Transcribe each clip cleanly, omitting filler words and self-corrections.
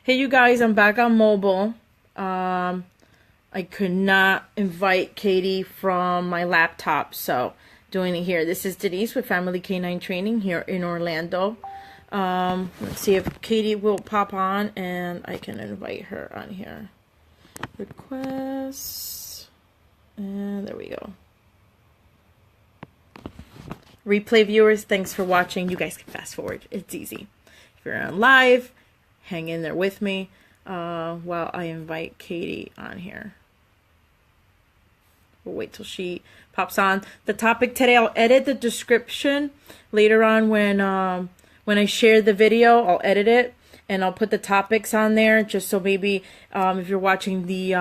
Hey, you guys, I'm back on mobile. I could not invite Katie from my laptop, so doing it here. This is Denise with Family Canine Training here in Orlando. Let's see if Katie will pop on and I can invite her on here. Requests. And there we go. Replay viewers, thanks for watching. You guys can fast forward. It's easy. If you're on live, hang in there with me while I invite Katie on here. We'll wait till she pops on. The topic today, I'll edit the description later on when I share the video. I'll edit it and I'll put the topics on there just so maybe if you're watching the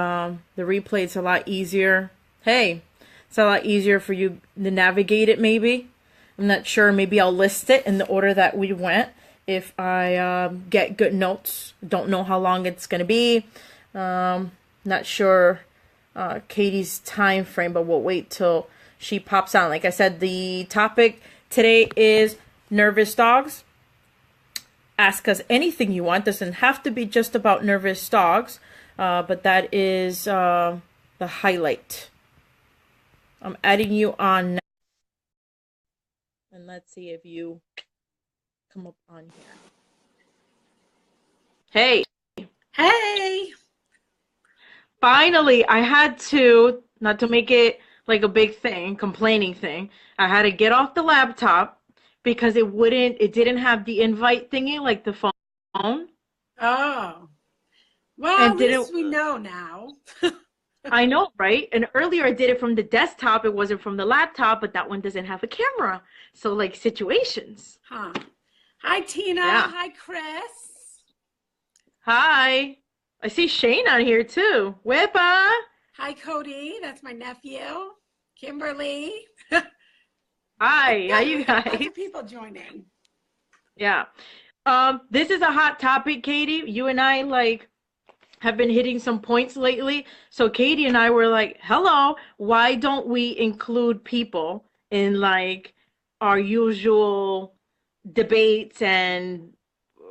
replay, it's a lot easier. Hey, it's a lot easier for you to navigate it maybe. I'm not sure. Maybe I'll list it in the order that we went if I get good notes. Don't know how long it's going to be. Not sure Katie's time frame, but we'll wait till she pops on. Like I said, the topic today is nervous dogs. Ask us anything you want. Doesn't have to be just about nervous dogs, but that is the highlight. I'm adding you on now. And let's see if you come up on here. Hey. Hey. Finally, I had to, not to make it like a big thing, complaining thing, I had to get off the laptop because it didn't have the invite thingy like the phone. Oh. Well, And at least we know now. I know, right? And earlier I did it from the desktop. It wasn't from the laptop, but that one doesn't have a camera. So like situations. Huh. Hi, Tina. Yeah. Hi, Chris. Hi. I see Shane on here too. Wepa. Hi, Cody. That's my nephew. Kimberly. Hi. How you guys? Lots of people joining. Yeah. This is a hot topic, Katie. You and I have been hitting some points lately. So Katie and I were like, hello, why don't we include people in like our usual debates and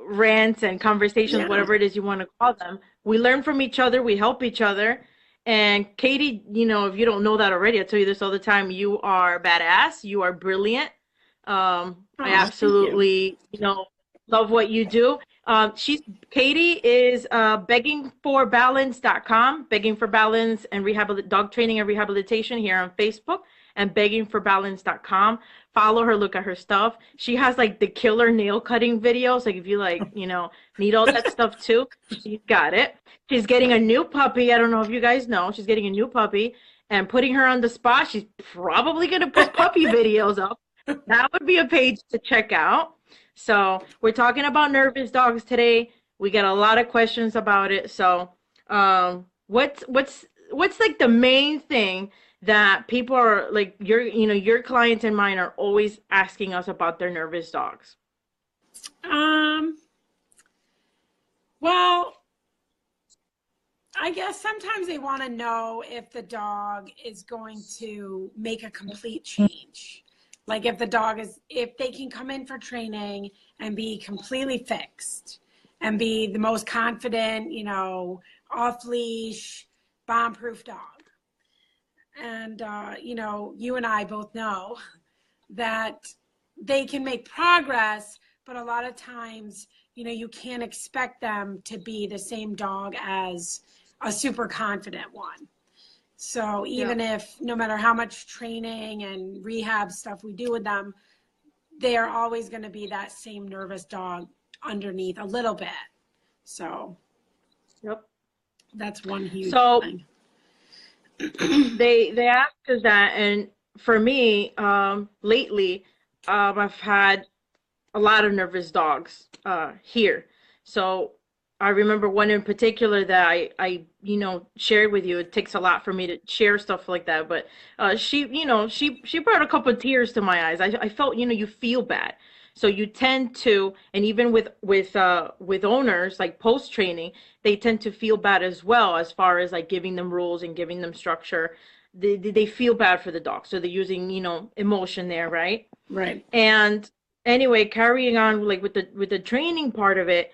rants and conversations, whatever it is you want to call them. We learn from each other, we help each other. And Katie, if you don't know that already, I tell you this all the time, you are badass, you are brilliant. I absolutely, love what you do. Katie is beggingforbalance.com, begging for balance and dog training and rehabilitation here on Facebook, and beggingforbalance.com. Follow her, look at her stuff. She has like the killer nail cutting videos. Like if you need all that stuff too, she's got it. She's getting a new puppy. I don't know if you guys know, she's getting a new puppy, and putting her on the spot. She's probably going to put puppy videos up. That would be a page to check out. So we're talking about nervous dogs today. We get a lot of questions about it. So what's like the main thing that people are like, your clients and mine are always asking us about their nervous dogs? Well, I guess sometimes they want to know if the dog is going to make a complete change. Like if they can come in for training and be completely fixed and be the most confident, off leash, bomb-proof dog. And, you and I both know that they can make progress, but a lot of times, you can't expect them to be the same dog as a super confident one. So even if no matter how much training and rehab stuff we do with them, they are always going to be that same nervous dog underneath a little bit. So that's one huge thing. They ask us that, and for me, lately, I've had a lot of nervous dogs here. So I remember one in particular that I shared with you. It takes a lot for me to share stuff like that, but she brought a couple of tears to my eyes. I felt, you feel bad. So you tend to, and even with owners, like post training, they tend to feel bad as well, as far as like giving them rules and giving them structure. They feel bad for the dog. So they're using, emotion there, right? Right. And anyway, carrying on like with the training part of it,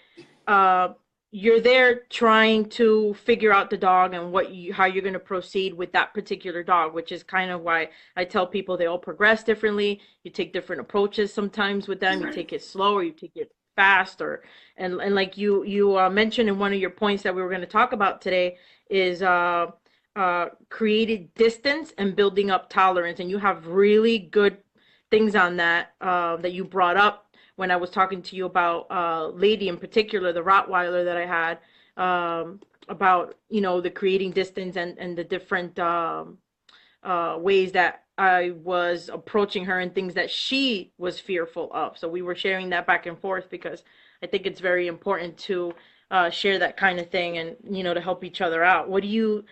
you're there trying to figure out the dog and how you're going to proceed with that particular dog, which is kind of why I tell people they all progress differently. You take different approaches sometimes with them. You Right. take it slow or you take it fast, or and like you mentioned in one of your points that we were going to talk about today is created distance and building up tolerance, and you have really good things on that that you brought up when I was talking to you about Lady in particular, the Rottweiler that I had, about, you know, the creating distance and the different ways that I was approaching her and things that she was fearful of. So we were sharing that back and forth because I think it's very important to share that kind of thing and, you know, to help each other out. What do you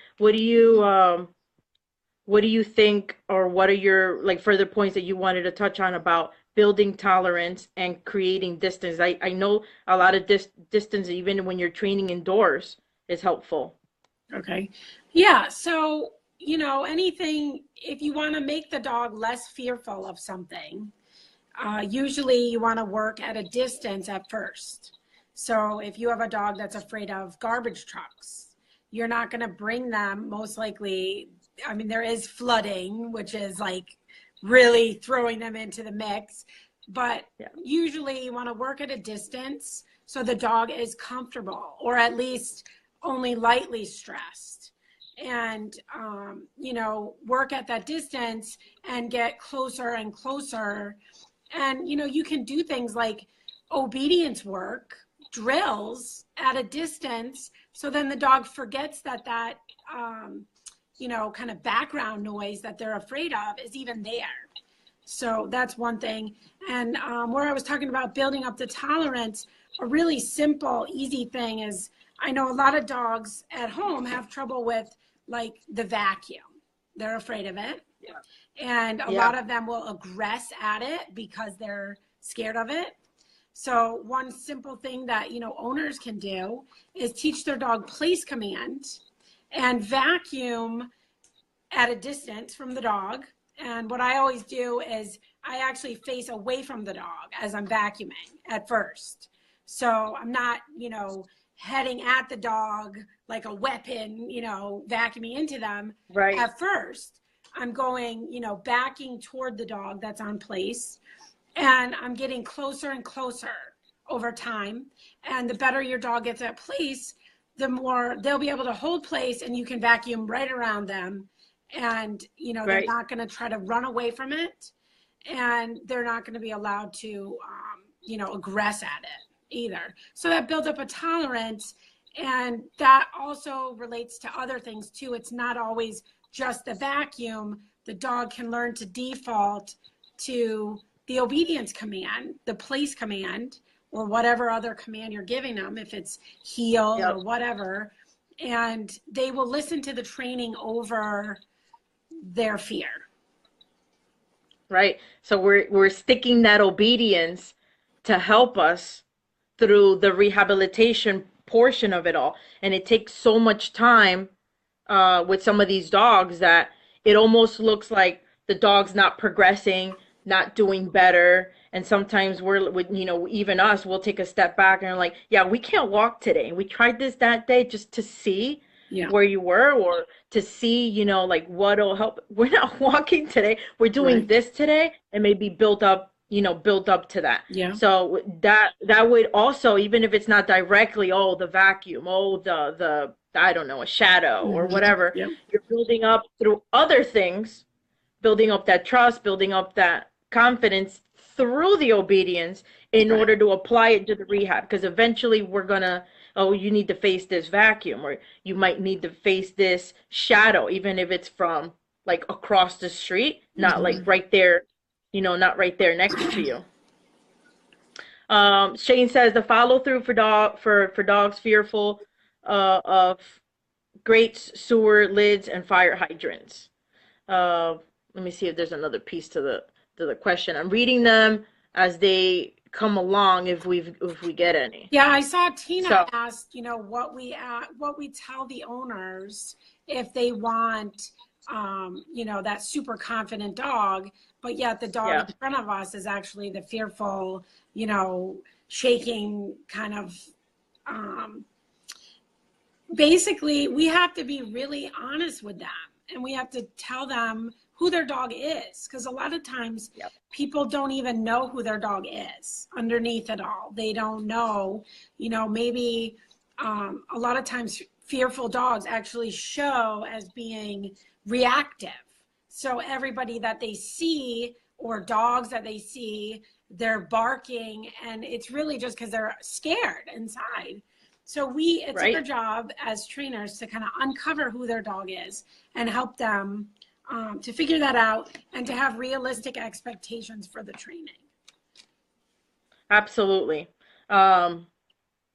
think, or what are your like further points that you wanted to touch on about building tolerance and creating distance? I know a lot of distance, even when you're training indoors, is helpful. Okay. Yeah. So, anything, if you want to make the dog less fearful of something, usually you want to work at a distance at first. So if you have a dog that's afraid of garbage trucks, you're not going to bring them, most likely. I mean, there is flooding, which is like really throwing them into the mix. But Yeah. usually you want to work at a distance so the dog is comfortable, or at least only lightly stressed. And, work at that distance and get closer and closer. And, you can do things like obedience work, drills at a distance. So then the dog forgets that kind of background noise that they're afraid of is even there. So that's one thing. And where I was talking about building up the tolerance, a really simple, easy thing is, I know a lot of dogs at home have trouble with like the vacuum. They're afraid of it. Yeah. And a Yeah. lot of them will aggress at it because they're scared of it. So one simple thing that, owners can do is teach their dog place command and vacuum at a distance from the dog. And what I always do is I actually face away from the dog as I'm vacuuming at first. So I'm not, heading at the dog like a weapon, vacuuming into them. Right. At first, I'm going, backing toward the dog that's on place, and I'm getting closer and closer over time. And the better your dog gets at place, the more they'll be able to hold place, and you can vacuum right around them. And, they're Right. not going to try to run away from it, and they're not going to be allowed to, aggress at it either. So that builds up a tolerance. And that also relates to other things too. It's not always just the vacuum. The dog can learn to default to the obedience command, the place command, or whatever other command you're giving them, if it's heel or Yep. whatever. And they will listen to the training over their fear. Right. So we're sticking that obedience to help us through the rehabilitation portion of it all. And it takes so much time with some of these dogs that it almost looks like the dog's not progressing, not doing better. And sometimes you know, even us, we'll take a step back and like, yeah, we can't walk today. We tried this that day just to see Yeah. where you were, or to see, you know, like what'll help. We're not walking today. We're doing Right. this today, and maybe build up to that. Yeah. So that would also, even if it's not directly, oh, the vacuum, oh, the I don't know, a shadow or Mm-hmm. whatever, Yeah. you're building up through other things, building up that trust, building up that confidence through the obedience in Right. order to apply it to the rehab. Because eventually we're gonna, oh, you need to face this vacuum, or you might need to face this shadow, even if it's from like across the street, not like Mm-hmm. right there, you know, not right there next to you. Shane says the follow through for dogs fearful of grates, sewer lids, and fire hydrants. Uh, Let me see if there's another piece to the question. I'm reading them as they come along if we get any. Yeah, I saw Tina So asked, what we tell the owners if they want, that super confident dog, but yet the dog yeah, in front of us is actually the fearful, shaking kind of, um, basically we have to be really honest with them, and we have to tell them who their dog is, because a lot of times Yep. people don't even know who their dog is underneath it all. They don't know, maybe a lot of times fearful dogs actually show as being reactive. So everybody that they see, or dogs that they see, they're barking, and it's really just because they're scared inside. So it's our Right. job as trainers to kind of uncover who their dog is and help them to figure that out and to have realistic expectations for the training. Absolutely. Um,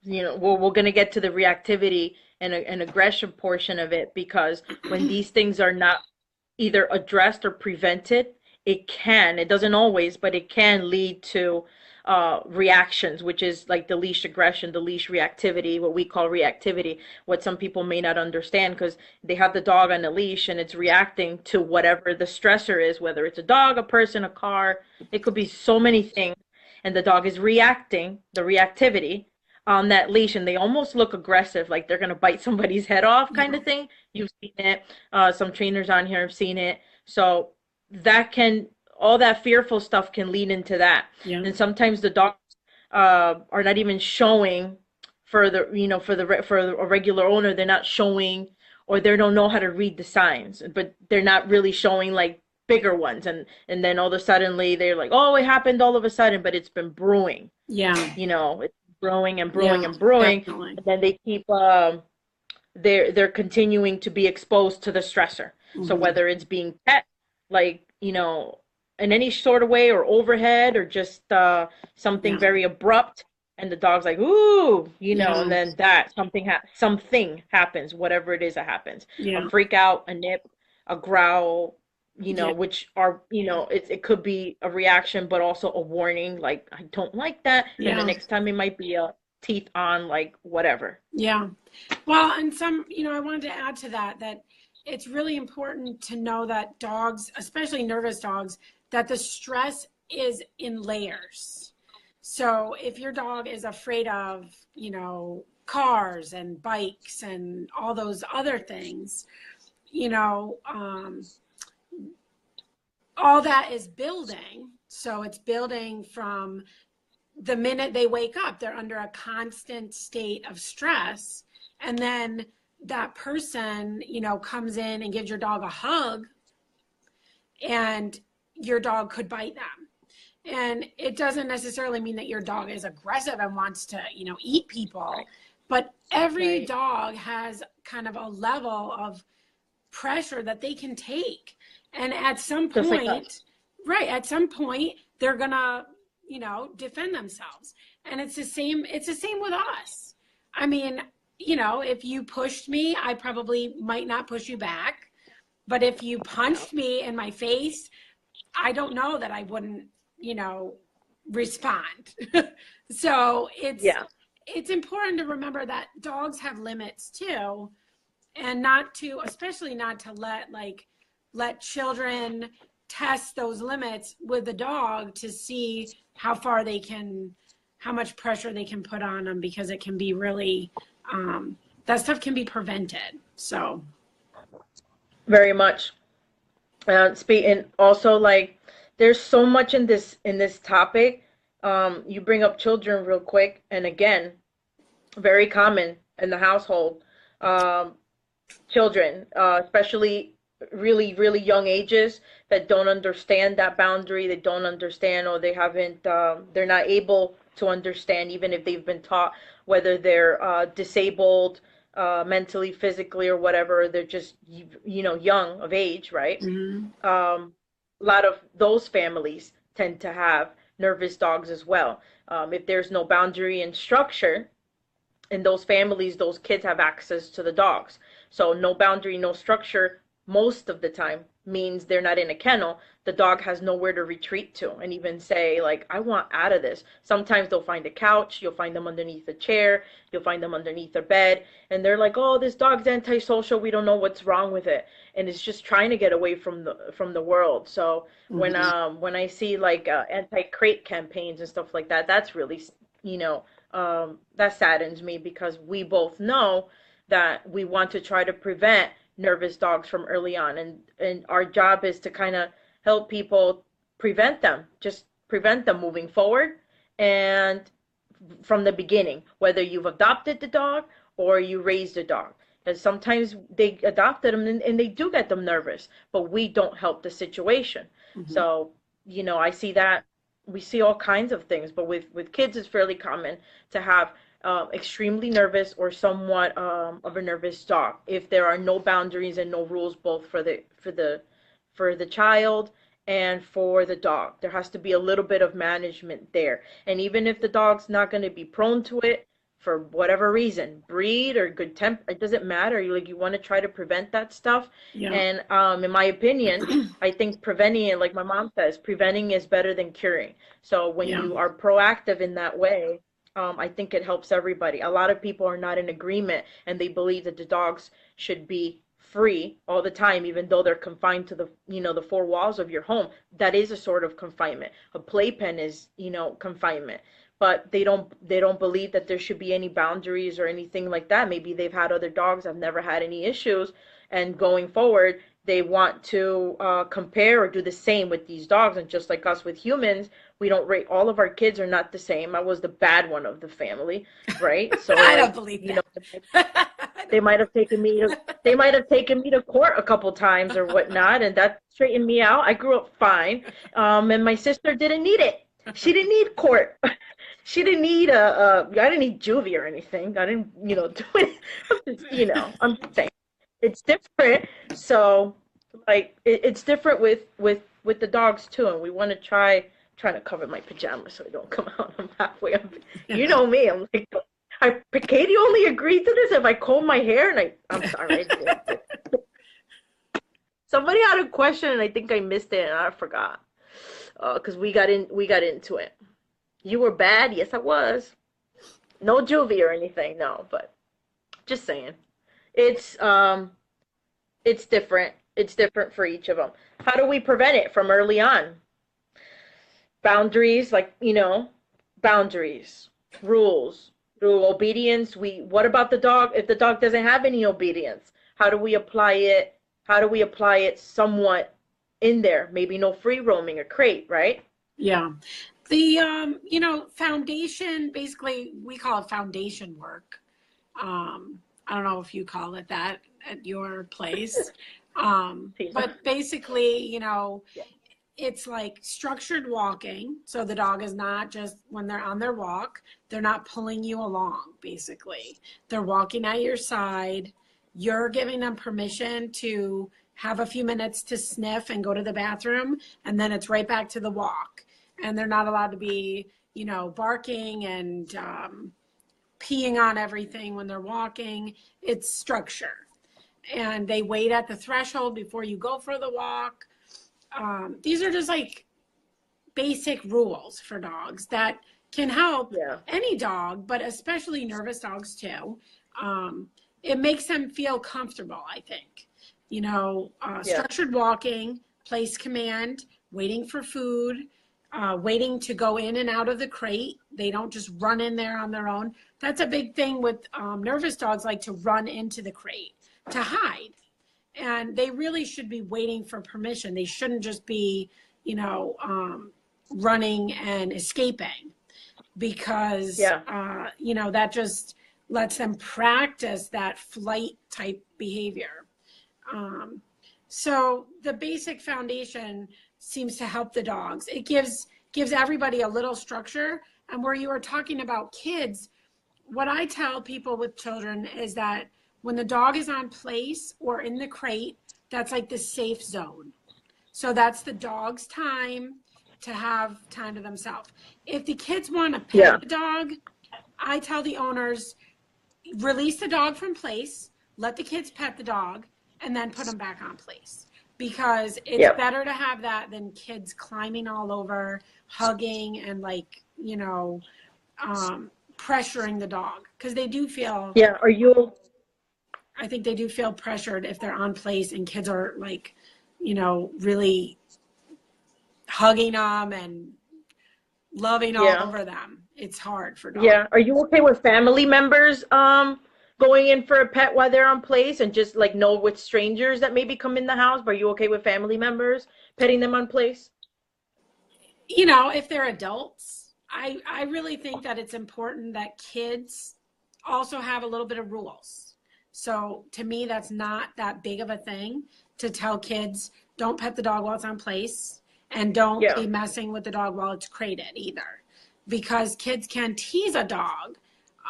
we're going to get to the reactivity and aggression portion of it, because when these things are not either addressed or prevented, it doesn't always, but it can lead to reactions, which is like the leash aggression, the leash reactivity, what we call reactivity, what some people may not understand, because they have the dog on the leash and it's reacting to whatever the stressor is, whether it's a dog, a person, a car, it could be so many things. And the dog is reacting, the reactivity on that leash, and they almost look aggressive, like they're going to bite somebody's head off, kind Yeah. of thing. You've seen it. Some trainers on here have seen it. So that can, all that fearful stuff can lead into that. Yeah. And sometimes the dogs are not even showing for the, for a regular owner, they're not showing, or they don't know how to read the signs, but they're not really showing like bigger ones. And then all of a suddenly they're like, oh, it happened all of a sudden, but it's been brewing. Yeah. It's brewing and brewing Yeah. and brewing, Definitely. and then they keep they're continuing to be exposed to the stressor. So Hmm. whether it's being pet, like, in any sort of way, or overhead, or just something Yeah. very abrupt, and the dog's like, ooh, and Yeah. then that something happens, whatever it is that happens, a Yeah. freak out, a nip, a growl, Yeah. which are, it could be a reaction, but also a warning, like, I don't like that. And the Yeah. next time it might be a teeth on, like, whatever. Yeah. Well, and I wanted to add to that, that it's really important to know that dogs, especially nervous dogs, that the stress is in layers. So if your dog is afraid of, cars and bikes and all those other things, you know, um, all that is building. So it's building from the minute they wake up, they're under a constant state of stress. And then that person, comes in and gives your dog a hug, and your dog could bite them. And it doesn't necessarily mean that your dog is aggressive and wants to, eat people, but every Right. dog has kind of a level of pressure that they can take. And at some Just like us. point, right, at some point, they're gonna, defend themselves. And it's the same with us. I mean, if you pushed me, I probably might not push you back. But if you Yeah. punched me in my face, I don't know that I wouldn't, you know, respond. So Yeah. it's important to remember that dogs have limits too, and not to, especially not to let children test those limits with the dog to see how far they can, how much pressure they can put on them, because it can be really, that stuff can be prevented. So Very much. Speaking also, like, there's so much in this topic. You bring up children real quick, and again, very common in the household. Um, Children, especially really, really young ages, that don't understand that boundary. They don't understand, or they haven't. They're not able to understand, even if they've been taught, whether they're disabled, mentally, physically, or whatever. They're just, young of age, right? mhm. um, a lot of those families tend to have nervous dogs as well. If there's no boundary and structure in those families, those kids have access to the dogs. So no boundary, no structure, most of the time means they're not in a kennel. The dog has nowhere to retreat to and even say, like, I want out of this. Sometimes they'll find a couch, you'll find them underneath a chair, you'll find them underneath a bed, and they're like, oh, this dog's antisocial, we don't know what's wrong with it. And it's just trying to get away from the world. So Mhm. when I see like anti-crate campaigns and stuff like that, that's really, that saddens me, because we both know that we want to try to prevent nervous dogs from early on. And our job is to kind of help people prevent them, just prevent them moving forward and from the beginning, whether you've adopted the dog or you raised a dog. Because sometimes they adopted them and they do get them nervous, but we don't help the situation. Mm-hmm. So, I see that we see all kinds of things, but with kids, it's fairly common to have extremely nervous or somewhat of a nervous dog if there are no boundaries and no rules, both for the child and for the dog. There has to be a little bit of management there. And even if the dog's not going to be prone to it for whatever reason, breed or good temp, it doesn't matter. You want to try to prevent that stuff. Yeah. And in my opinion, I think preventing it, like my mom says, preventing is better than curing. So when you are proactive in that way, I think it helps everybody. A lot of people are not in agreement, and they believe that the dogs should be free all the time, even though they're confined to the four walls of your home. That is a sort of confinement. A playpen is, confinement. But they don't believe that there should be any boundaries or anything like that. Maybe they've had other dogs, have never had any issues, and going forward, they want to compare or do the same with these dogs. And just like us with humans, we don't rate, all of our kids are not the same. I was the bad one of the family, right? So I don't believe that. They might have taken me to court a couple times or whatnot, and that straightened me out. I grew up fine, and my sister didn't need it. She didn't need court. She didn't need I didn't need juvie or anything. I didn't, do it. I'm just saying it's different. So, like, it's different with the dogs too, and we want to trying to cover my pajamas so I don't come out. I'm halfway up. You know me. I'm like, Katie only agreed to this if I comb my hair, and I'm sorry. Somebody had a question, and I think I missed it, and I forgot. Because we got into it. You were bad? Yes, I was. No juvie or anything, no, but just saying. It's different. It's different for each of them. How do we prevent it from early on? Boundaries, boundaries, rules, through obedience. What about the dog? If the dog doesn't have any obedience, how do we apply it? How do we apply it somewhat in there? Maybe no free roaming, a crate, right? Yeah. The, foundation, basically, we call it foundation work. I don't know if you call it that at your place. But basically, it's like structured walking. So the dog is not just, when they're on their walk, they're not pulling you along, basically. They're walking at your side. You're giving them permission to have a few minutes to sniff and go to the bathroom, and then it's right back to the walk. And they're not allowed to be, barking and peeing on everything when they're walking. It's structure. And they wait at the threshold before you go for the walk. These are just like basic rules for dogs that can help any dog, but especially nervous dogs too. It makes them feel comfortable, I think. Structured walking, place command, waiting for food, waiting to go in and out of the crate. They don't just run in there on their own. That's a big thing with nervous dogs, like to run into the crate to hide. And they really should be waiting for permission. They shouldn't just be, running and escaping, because, that just lets them practice that flight type behavior. So the basic foundation seems to help the dogs. It gives everybody a little structure. And where you were talking about kids, what I tell people with children is that when the dog is on place or in the crate, that's like the safe zone. So that's the dog's time to have time to themselves. If the kids want to pet the dog, I tell the owners, release the dog from place, let the kids pet the dog, and then put them back on place. Because it's better to have that than kids climbing all over, hugging, and pressuring the dog. Because they do feel... I think they do feel pressured if they're on place and kids are really hugging them and loving all over them. It's hard for dogs. Yeah. Are you okay with family members going in for a pet while they're on place, and just like know with strangers that maybe come in the house? But are you okay with family members petting them on place? You know, if they're adults, I really think that it's important that kids also have a little bit of rules. So to me, that's not that big of a thing to tell kids, don't pet the dog while it's on place, and don't Yeah. be messing with the dog while it's crated either. Because kids can tease a dog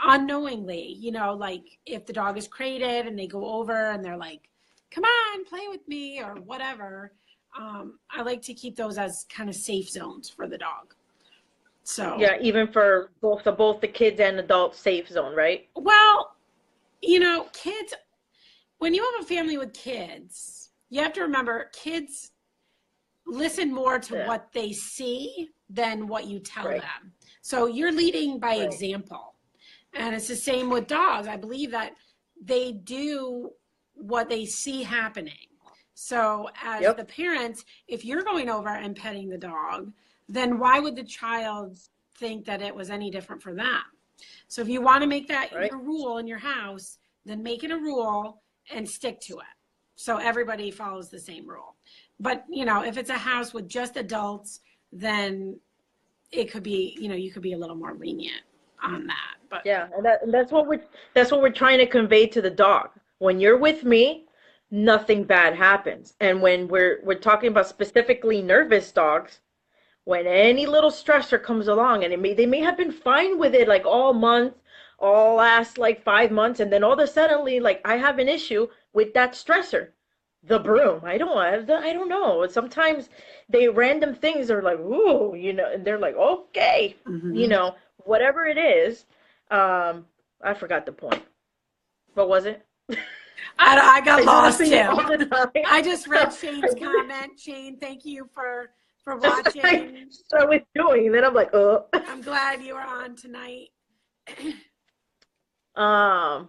unknowingly, you know, like if the dog is crated and they go over and they're like, come on, play with me or whatever. I like to keep those as kind of safe zones for the dog. So, Yeah, even for both the kids and adults safe zone, right? well, you know, kids, when you have a family with kids, you have to remember kids listen more to Yeah. what they see than what you tell Right. them. So you're leading by Right. example. And it's the same with dogs. I believe that they do what they see happening. So as the Yep. parents, if you're going over and petting the dog, then why would the child think that it was any different for them? So if you want to make that Right. your rule in your house, then make it a rule and stick to it. So everybody follows the same rule. But, you know, if it's a house with just adults, then it could be, you know, you could be a little more lenient on that. But Yeah, and that's what we're trying to convey to the dog. When you're with me, nothing bad happens. And when we're talking about specifically nervous dogs, when any little stressor comes along, and they may have been fine with it like all month, all last like 5 months, and then all of a suddenly like I have an issue with that stressor. The broom. I don't know. Sometimes they random things are like, ooh, and they're like, okay, mhm. whatever it is. I forgot the point. What was it? I got I do this lost thing all too. the time. I just read I Shane's do this- comment. Shane, thank you for I watching. was doing, and then I'm like, oh. I'm glad you were on tonight. Um,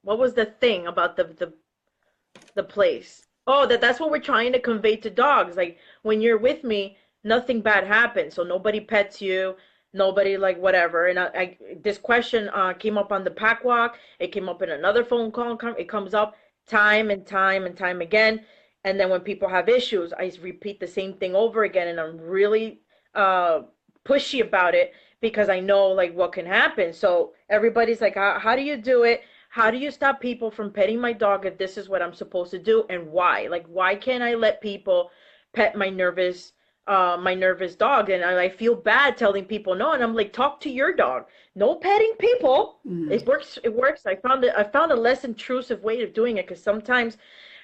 what was the thing about the place? Oh, that's what we're trying to convey to dogs. Like when you're with me, nothing bad happens. So nobody pets you, nobody like whatever. And this question came up on the pack walk. It came up in another phone call. It comes up time and time and time again. And then when people have issues, I repeat the same thing over again, and I'm really uh pushy about it because I know like what can happen. So everybody's like, how do you do it? How do you stop people from petting my dog if this is what I'm supposed to do, and why? Like, why can't I let people pet my nervous dog? And I feel bad telling people no, and I'm like, talk to your dog. No petting people. Mm. It works. It works. I found a less intrusive way of doing it, because sometimes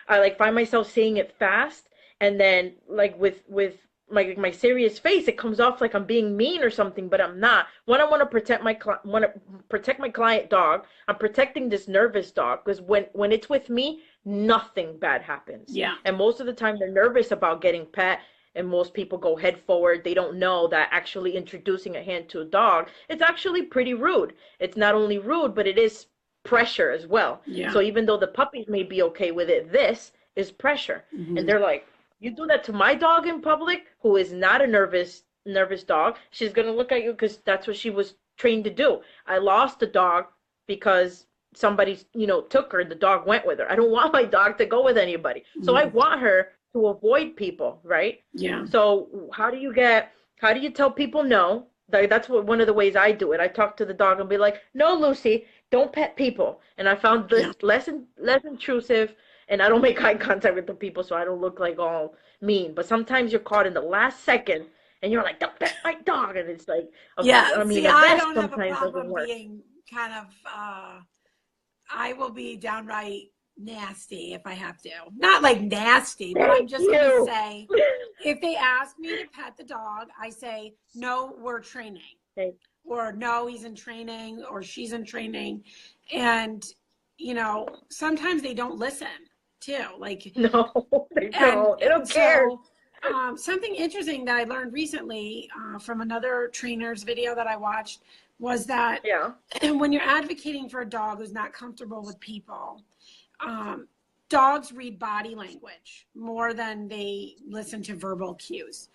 I like find myself saying it fast, and then like with my serious face, it comes off like I'm being mean or something, but I'm not. One, I want to protect my client dog. I'm protecting this nervous dog, because when it's with me, nothing bad happens. Yeah. And most of the time, they're nervous about getting pet, and most people go head forward. They don't know that actually introducing a hand to a dog, it's actually pretty rude. It's not only rude, but it is pressure as well. Yeah. So even though the puppies may be okay with it, this is pressure. And Mhm. they're like, you do that to my dog in public, who is not a nervous dog, she's gonna look at you, because that's what she was trained to do. I lost the dog because somebody, took her. The dog went with her. I don't want my dog to go with anybody. So I Mhm. want her to avoid people, right? Yeah. So how do you tell people no? That's one of the ways I do it. I talk to the dog and be like, no, Lucy, don't pet people. And I found Yeah. this less intrusive, and I don't make eye contact with the people, so I don't look like all mean. But sometimes you're caught in the last second, and you're like, don't pet my dog, and it's like, Yeah. I mean, See, a I vest don't have a sometimes doesn't problem work. being kind of I will be downright nasty if I have to. Not like nasty, but I'm Thank just going to you. say if they ask me to pet the dog, I say, no, we're training. Thank Or no, he's in training or she's in training. And, you know, sometimes they don't listen too. Like, No, they and don't. They don't care. so something interesting that I learned recently from another trainer's video that I watched was that Yeah. when you're advocating for a dog who's not comfortable with people, um, dogs read body language more than they listen to verbal cues.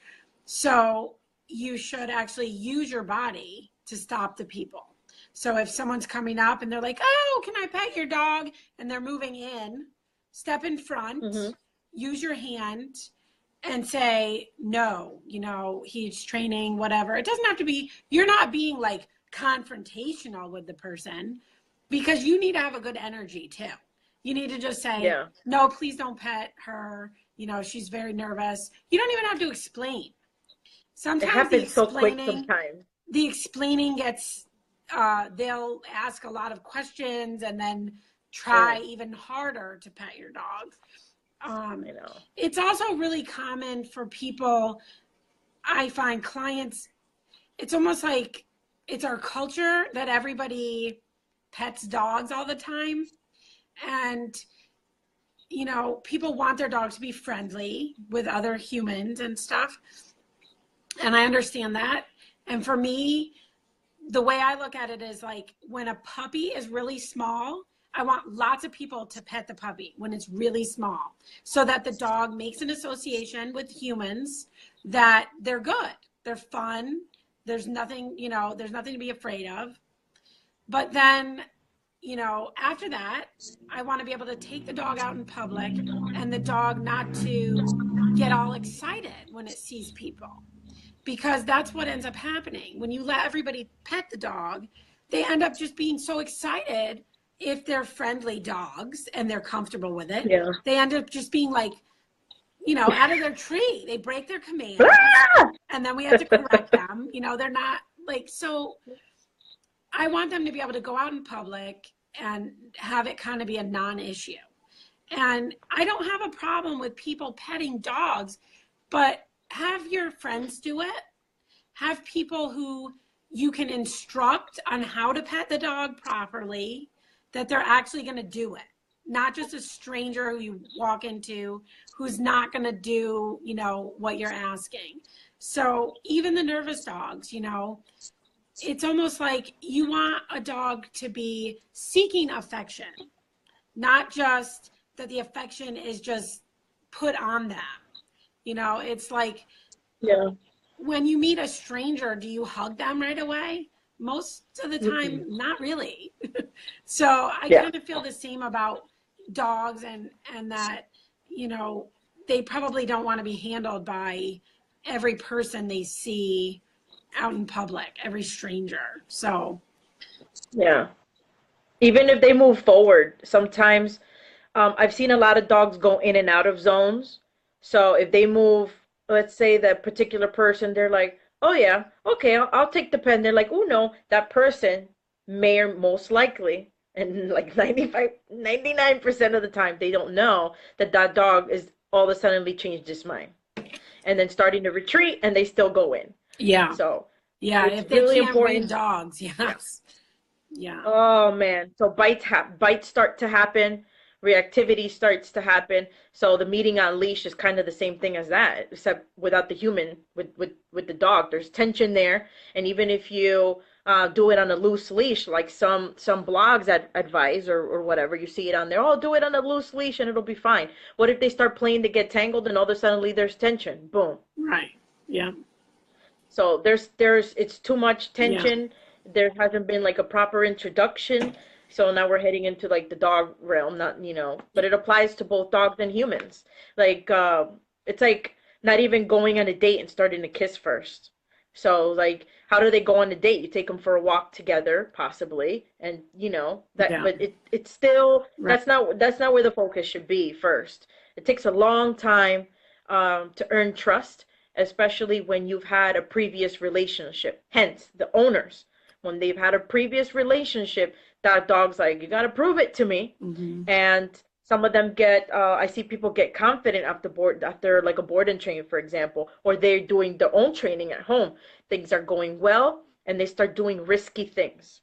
So you should actually use your body to stop the people. So if someone's coming up and they're like, oh, can I pet your dog? And they're moving in, step in front, Mm-hmm. use your hand and say, no, he's training, whatever. It doesn't have to be, you're not being like confrontational with the person, because you need to have a good energy too. You need to just say, Yeah. no, please don't pet her. She's very nervous. You don't even have to explain. It Sometimes happens so quick sometimes. the explaining gets, they'll ask a lot of questions and then try even harder to pet your dog. I know. It's also really common for people, I find clients, it's almost like it's our culture that everybody pets dogs all the time. And, people want their dog to be friendly with other humans and stuff. And I understand that. And for me, the way I look at it is like when a puppy is really small, I want lots of people to pet the puppy when it's really small, so that the dog makes an association with humans, that they're good, they're fun, there's nothing, there's nothing to be afraid of. But then, after that, I want to be able to take the dog out in public and the dog not to get all excited when it sees people, because that's what ends up happening. When you let everybody pet the dog, they end up just being so excited. If they're friendly dogs and they're comfortable with it, Yeah. they end up just being like, out of their tree. They break their commands, and then we have to correct them. They're not like, so I want them to be able to go out in public and have it kind of be a non-issue. And I don't have a problem with people petting dogs, but have your friends do it. Have people who you can instruct on how to pet the dog properly, that they're actually going to do it. Not just a stranger who you walk into who's not going to do, what you're asking. So even the nervous dogs, it's almost like you want a dog to be seeking affection, not just that the affection is just put on them. It's like, Yeah. when you meet a stranger, do you hug them right away? Most of the time, not really. So I kind of feel the same about dogs, and that, they probably don't want to be handled by every person they see out in public, every stranger. So Yeah. Even if they move forward, sometimes I've seen a lot of dogs go in and out of zones. So if they move, let's say that particular person, they're like, oh yeah, okay, I'll take the pen. They're like, oh no, that person may or most likely, and like 99% of the time, they don't know that that dog is all of a sudden changed his mind and then starting to retreat, and they still go in. yeah, So yeah. it's If they really can't win important. dogs, Yeah. yes, yeah, Oh man. So bites start to happen, reactivity starts to happen. So the meeting on leash is kind of the same thing as that, except without the human, with the dog. There's tension there, and even if you do it on a loose leash, like some blogs advise, or whatever, you see it on there. Oh, do it on a loose leash and it'll be fine. What if they start playing to get tangled and all of a sudden there's tension? Boom. right, yeah, So there's it's too much yeah, tension. There hasn't been like a proper introduction. So now we're heading into like the dog realm, not, but it applies to both dogs and humans. Like it's like not even going on a date and starting to kiss first. So like how do they go on a date? You take them for a walk together, possibly, and that, yeah, but it's still, right, that's not where the focus should be first. It takes a long time to earn trust, especially when you've had a previous relationship. Hence, the owners, when they've had a previous relationship, that dog's like, you got to prove it to me. mm-hmm. And some of them I see people get confident after like a board and train, for example, or they're doing their own training at home. Things are going well, and they start doing risky things.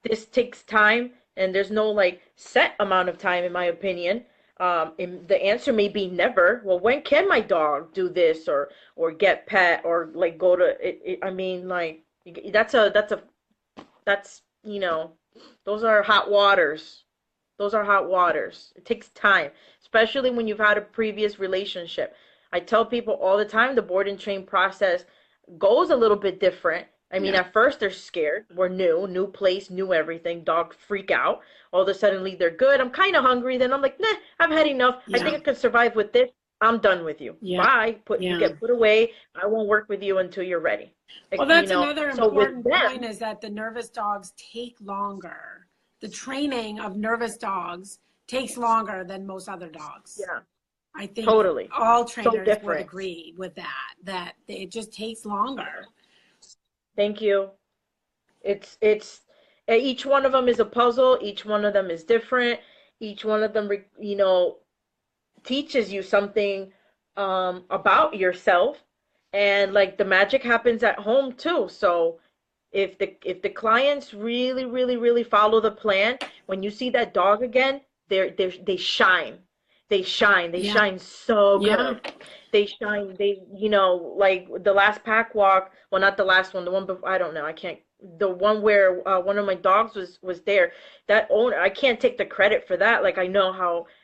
This takes time, and there's no like set amount of time, in my opinion. The answer may be never. Well, when can my dog do this, or get pet, or like go to it, I mean, like that's those are hot waters. Those are hot waters. It takes time, especially when you've had a previous relationship. I tell people all the time the board and train process goes a little bit different, I mean, Yeah. at first they're scared. We're new place, new everything. Dogs freak out. All of a sudden, they're good. I'm kind of hungry. Then I'm like, nah, I've had enough. I Yeah. think I can survive with this. I'm done with you. Yeah. Bye. You Yeah. get put away. I won't work with you until you're ready. Well, Like, that's another so with important point them, is that the nervous dogs take longer. The training of nervous dogs takes longer than most other dogs. yeah, I think totally. all So trainers would different. agree with that, that it just takes longer. Thank you. It's each one of them is a puzzle. Each one of them is different. Each one of them, teaches you something about yourself, and like the magic happens at home too. So if the clients really follow the plan, when you see that dog again, they shine. They Yeah. shine so Yeah. good. They shine. Like the last pack walk. Well, not the last one. The one before. I don't know. I can't. The one where one of my dogs was there. That owner. I can't take the credit for that. Like I know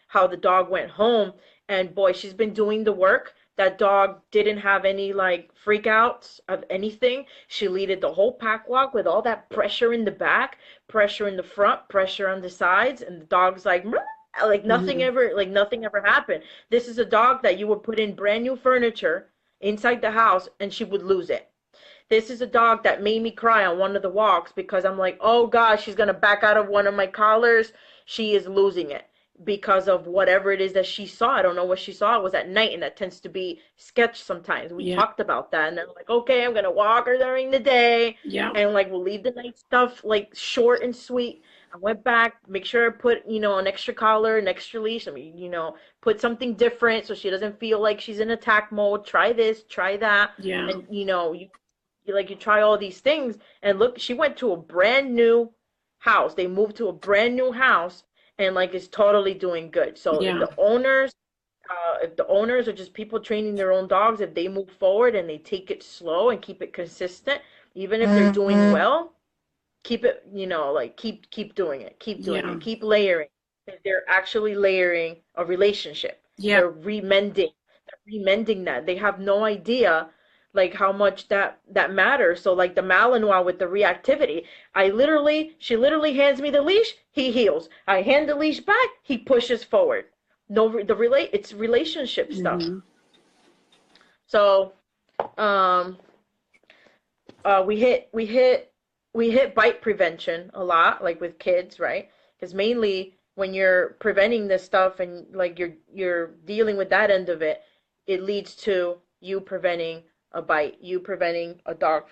how the dog went home, and boy, she's been doing the work. That dog didn't have any like freakouts of anything. She leaded the whole pack walk with all that pressure in the back, pressure in the front, pressure on the sides, and the dog's like, "Meow," Mhm. like nothing ever happened. This is a dog that you would put in brand new furniture inside the house and she would lose it. This is a dog that made me cry on one of the walks because I'm like, oh gosh, she's gonna back out of one of my collars. She is losing it because of whatever it is that she saw. I don't know what she saw. It was at night, and that tends to be sketch sometimes. We Yeah. talked about that, and then like, okay, I'm gonna walk her during the day, Yeah. and like we'll leave the night stuff like short and sweet. I went back, make sure I put, an extra collar, an extra leash. I mean, put something different so she doesn't feel like she's in attack mode. Try this, try that, Yeah. and you try all these things, and look, she went to a brand new house. They moved to a brand new house, and like is totally doing good. So Yeah. if the owners are just people training their own dogs, if they move forward and they take it slow and keep it consistent, even if they're doing well, keep it, like keep doing it, keep doing Yeah. it, keep layering. They're actually layering a relationship. Yeah. They're remending that. They have no idea like how much that matters. So like the Malinois with the reactivity, she literally hands me the leash, he heals. I hand the leash back, he pushes forward. No, it's relationship stuff. Hmm. So um we hit bite prevention a lot, like with kids, right? Because mainly when you're preventing this stuff and like you're dealing with that end of it, it leads to you preventing a bite, you preventing a dog,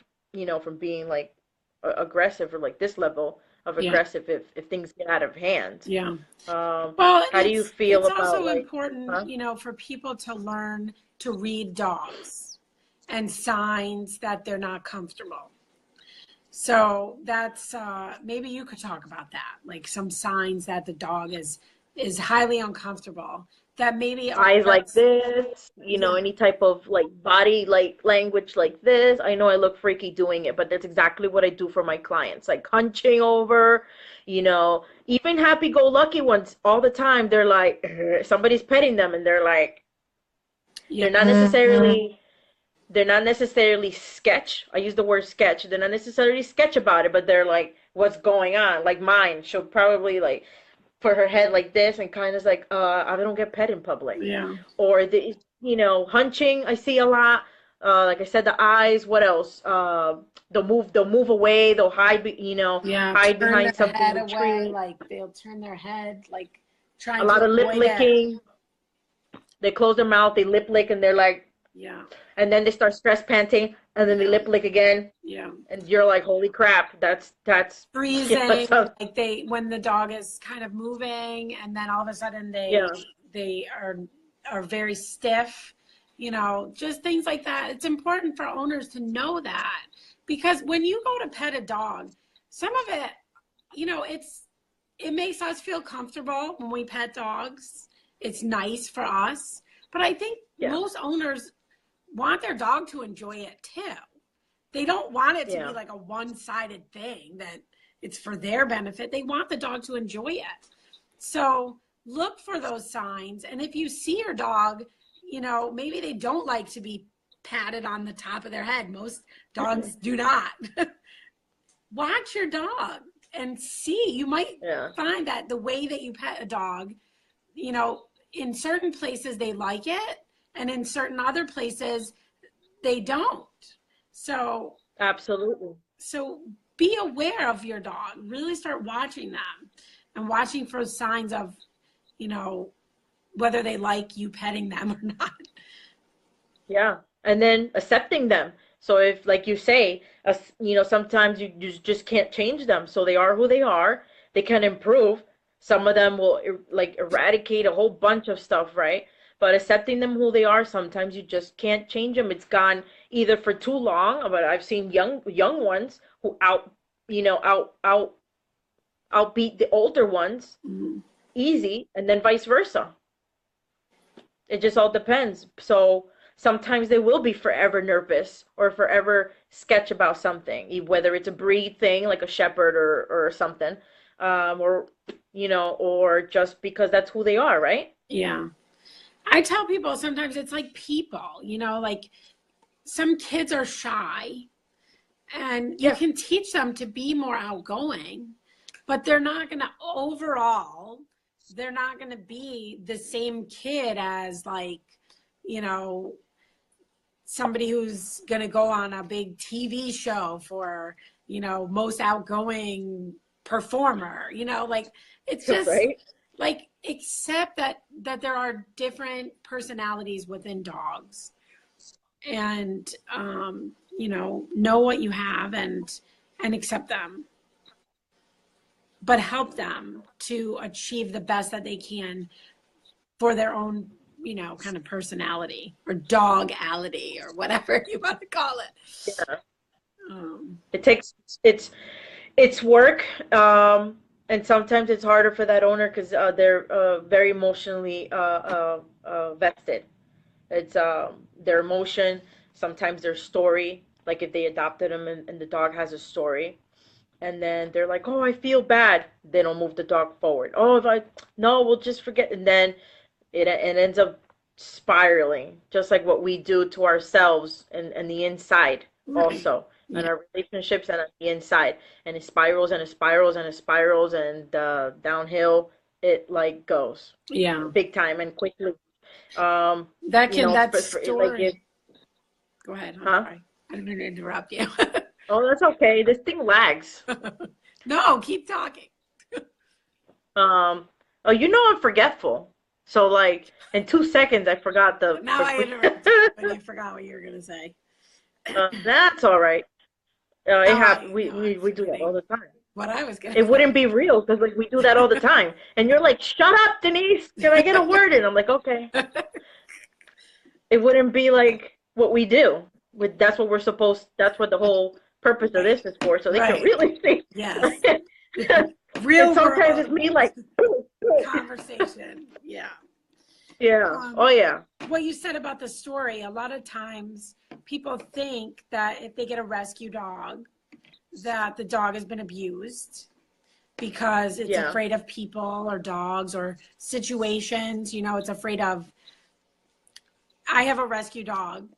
from being like aggressive, or like this level of Yeah. aggressive if things get out of hand. Yeah. Well, and How do you feel it's about also like, important, huh? for people to learn to read dogs and signs that they're not comfortable. So that's maybe you could talk about that, like some signs that the dog is highly uncomfortable. That maybe Eyes like owners, this, yeah, any type of like body like language like this. I know I look freaky doing it, but that's exactly what I do for my clients. Like hunching over, even happy go lucky ones all the time. They're like somebody's petting them and they're like yeah, they're not necessarily they're not necessarily sketch. I use the word sketch. They're not necessarily sketch about it, but they're like, what's going on? Like mine, she'll probably like put her head like this and kind of like, I don't get pet in public. yeah, Or hunching, I see a lot. Like I said, the eyes, what else? They'll move away, they'll hide, yeah. hide Turn behind their something, head away, retreat. like they'll turn their head, like A trying to lot of lip avoid it. licking. They close their mouth, they lip lick, and they're like, Yeah, and then they start stress panting, and then they yeah, lip lick again, yeah. and you're like, holy crap, that's Freezing, so, like when the dog is kind of moving, and then all of a sudden yeah, they are very stiff, just things like that. It's important for owners to know that, because when you go to pet a dog, some of it, it makes us feel comfortable when we pet dogs. It's nice for us, but I think yeah, most owners want their dog to enjoy it too. They don't want it to be yeah, like a one-sided thing that it's for their benefit. They want the dog to enjoy it. So look for those signs. And if you see your dog, maybe they don't like to be patted on the top of their head. Most dogs do not. Watch your dog and see. You might find that the way that you pet a dog, you know, in certain places they like it, and in certain other places they don't. So Absolutely. so be aware of your dog. Really start watching them and watching for signs of, you know, whether they like you petting them or not. Yeah. And then accepting them. So if, like you say, you know, sometimes you just can't change them. So they are who they are. They can improve. Some of them will like eradicate a whole bunch of stuff, right? But accepting them who they are, sometimes you just can't change them. It's gone either for too long, but I've seen young ones who you know, outbeat the older ones Mm-hmm. easy, and then vice versa. It just all depends. So sometimes they will be forever nervous or forever sketch about something, whether it's a breed thing like a shepherd or something, or you know, or just because that's who they are, right? Yeah. I tell people sometimes it's like people, you know, like some kids are shy and you Yeah, can teach them to be more outgoing, but they're not going to overall, they're not going to be the same kid as like, you know, somebody who's going to go on a big TV show for, you know, most outgoing performer, you know, like it's just right. like accept that there are different personalities within dogs, and you know what you have and accept them, but help them to achieve the best that they can for their own, you know, kind of personality or dogality or whatever you want to call it. Yeah. um, It takes it's work, and sometimes it's harder for that owner because they're very emotionally vested. It's their emotion, sometimes their story. Like if they adopted them and the dog has a story, and then they're like, "Oh, I feel bad." They don't move the dog forward. Oh, if I no, we'll just forget, and then it ends up spiraling, just like what we do to ourselves and the inside right. also, and Yeah. our relationships and on the inside, and it spirals and it spirals and it spirals and downhill it like goes Yeah. big time and quickly. Um, you know, That for like if story. Go ahead. I'm huh? sorry. I didn't mean to interrupt you. Oh, that's okay. This thing lags. No, keep talking. Um, oh, you know I'm forgetful. So like in 2 seconds I forgot Now I interrupted when you forgot what you were going to say. that's all right. It No, happened. no, I'm We do that all forgetting the time. what I was going to It say. wouldn't be real because like we do that all the time. And you're like, "Shut up, Denise. Can I get a word in?" I'm like, "Okay." It wouldn't be like what we do. That's what we're supposed. That's what the whole purpose of Right. this is for, so they can Right. really see. Yes. And Real sometimes it's world me like, conversation. Yeah. yeah, oh Um, yeah, what you said about the story, a lot of times people think that if they get a rescue dog, that the dog has been abused because it's yeah, afraid of people or dogs or situations. You know, it's afraid of. I have a rescue dog.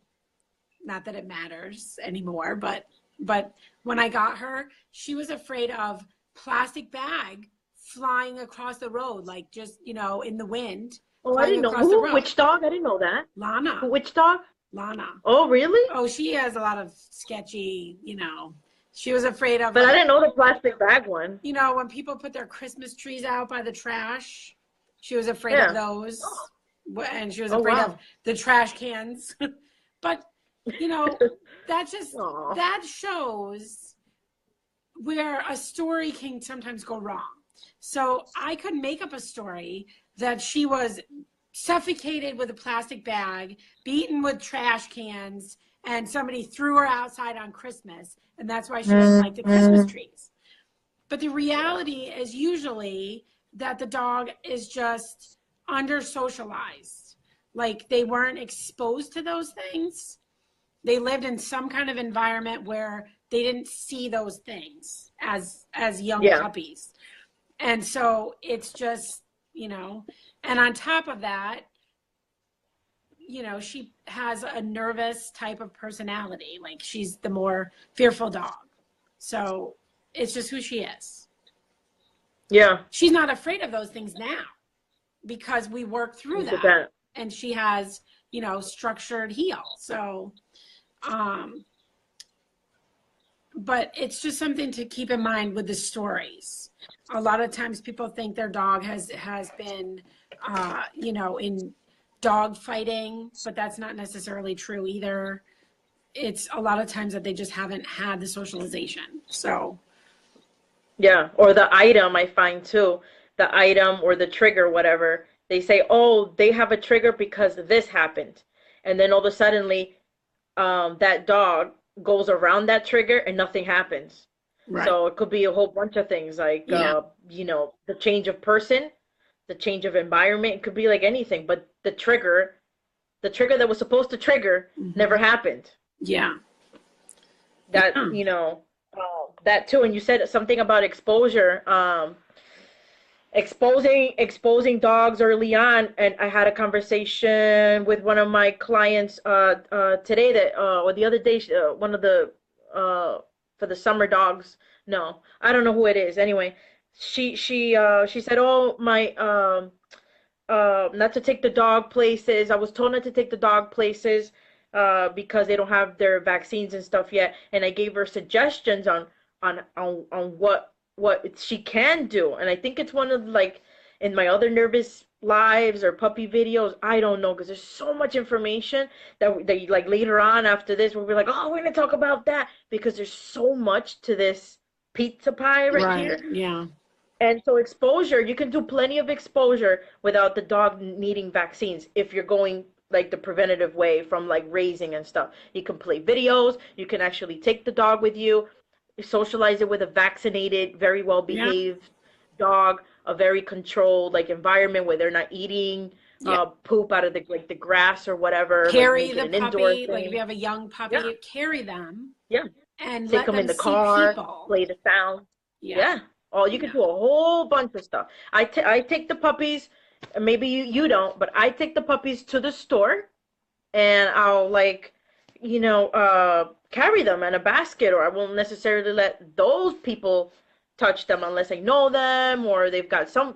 Not that it matters anymore, but when I got her, she was afraid of plastic bag flying across the road, like just, you know, in the wind, Oh, I flying didn't know. across the Who? road. Which dog? I didn't know that. Lana, Which dog? Lana. Oh, really? Oh, she has a lot of sketchy, you know. She was afraid of But I like, didn't know the plastic bag one. you know, when people put their Christmas trees out by the trash, she was afraid of Yeah. those. And she was Oh, afraid of wow. the trash cans. But, you know, that just, Oh, that shows where a story can sometimes go wrong. So I could make up a story that she was suffocated with a plastic bag, beaten with trash cans, and somebody threw her outside on Christmas. And that's why she doesn't like the Christmas trees. But the yeah. reality is usually that the dog is just under socialized. Like they weren't exposed to those things. They lived in some kind of environment where they didn't see those things as young Yeah. puppies. And so it's just, you know, and on top of that, she has a nervous type of personality. Like she's the more fearful dog. So it's just who she is. Yeah. She's not afraid of those things now because we work through that. And she has, structured heel. So, but it's just something to keep in mind with the stories. A lot of times people think their dog has been, in dog fighting, but that's not necessarily true either. It's a lot of times that they just haven't had the socialization. So. Yeah. Or the item, I find too, the item or the trigger, whatever. They say, oh, they have a trigger because this happened. And then all of a sudden, that dog goes around that trigger and nothing happens. Right. So it could be a whole bunch of things like, the change of person, the change of environment. It could be like anything, but the trigger that was supposed to trigger never happened. Yeah. That, that too. And you said something about exposure, exposing dogs early on. And I had a conversation with one of my clients today or the other day, one of the for the summer dogs. No, I don't know who it is. Anyway, she said, oh, my not to take the dog places. I was told not to take the dog places because they don't have their vaccines and stuff yet. And I gave her suggestions on what she can do. And I think it's one of in my other nervous lives or puppy videos, I don't know, because there's so much information that later on after this we'll be like, oh, we're gonna talk about that, because there's so much to this pizza pie right here. Yeah. And so exposure, you can do plenty of exposure without the dog needing vaccines if you're going the preventative way from raising and stuff. You can play videos, you can actually take the dog with you, socialize it with a vaccinated, very well behaved dog, a very controlled environment where they're not eating poop out of the grass or whatever. Carry the puppy, if you have a young puppy, carry them. Yeah. And take them in the car, play the sound. Yeah. Oh, you can do a whole bunch of stuff. I take the puppies, maybe you don't, but I take the puppies to the store and I'll carry them in a basket, or I won't necessarily let those people touch them unless I know them or they've got some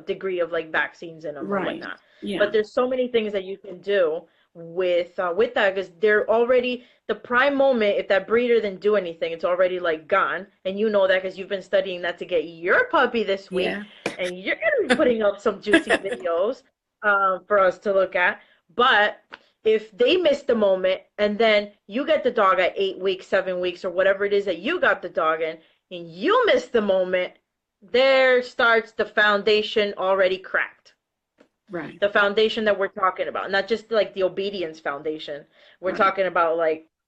degree of vaccines in them or whatnot. Yeah. But there's so many things that you can do with that, because they're already the prime moment. If that breeder didn't do anything, it's already gone, and you know that because you've been studying that to get your puppy this week, and you're gonna be putting up some juicy videos for us to look at. But if they miss the moment and then you get the dog at 8 weeks, 7 weeks, or whatever it is that you got the dog in, and you miss the moment, there starts the foundation already cracked. Right. The foundation that we're talking about, not just the obedience foundation. We're talking about